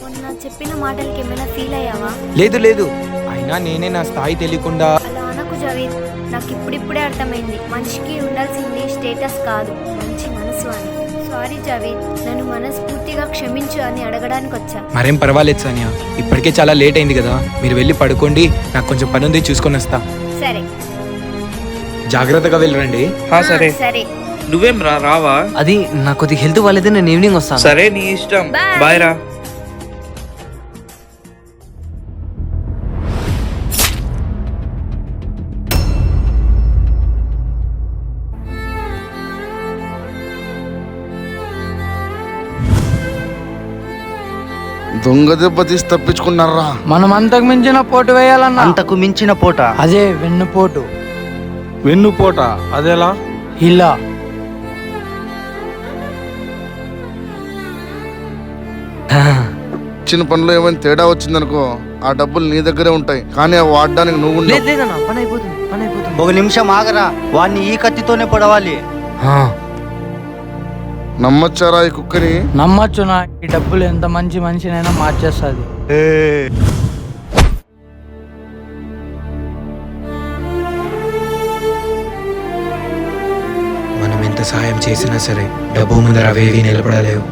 మొన్న చెప్పిన మాటలకి ఏమైనా ఫీల్ అయ్యావా? లేదు లేదు, అయినా నేనే నా స్థాయి తెలియకుండా. అలా అనకు జావేద్, నాకు ఇప్పుడిప్పుడే అర్థమైంది మనిషికి ఉండాల్సింది స్టేటస్ కాదు, మంచి మనసు అని. సారీ జావేద్, నన్ను మనస్ఫూర్తిగా క్షమించు అని అడగడానికి వచ్చా. మరేం పర్వాలేదు సానియా, ఇప్పటికే చాలా లేట్ అయింది కదా, మీరు వెళ్ళి పడుకోండి, నాకు కొంచెం పని ఉంది, చూసుకొని వస్తా. సరే జాగ్రత్తగా వెళ్ళరండి. సరే. సరే నువ్వేం రావా? అది నాకు కొద్దిగా హెల్త్ బాగాలేదు, నేను ఈవినింగ్ వస్తాను. సరే నీ ఇష్టం. Bye. బాయ్ రా. దొంగ దెబ్బ తీసి తప్పించుకున్నారా? మనం అంతకు మించిన పోటు వేయాలన్నా. అంతకు మించిన పోట. అదే వెన్నుపోటు. వెన్నుపోట అదెలా? ఇలా చిన్న పనిలో ఏమైనా తేడా వచ్చిందనుకో, ఆ డబ్బులు నీ దగ్గరే ఉంటాయి, కానీ అవి వాడడానికి నువ్వు ఉండవు. లేదు లేదన్నా, పని అయిపోతుంది, పని అయిపోతుంది. ఒక నిమిషం ఆగరా, వాడిని ఈ కత్తితోనే పొడవాలి. నమ్మచ్చారా ఈ కుక్కని? నమ్మచ్చునా, ఈ డబ్బులు ఎంత మంచి మనిషినైనా మార్చేస్తుంది. మనం ఎంత సాయం చేసినా సరే డబ్బు ముందర అవేవి నిలబడలేవు.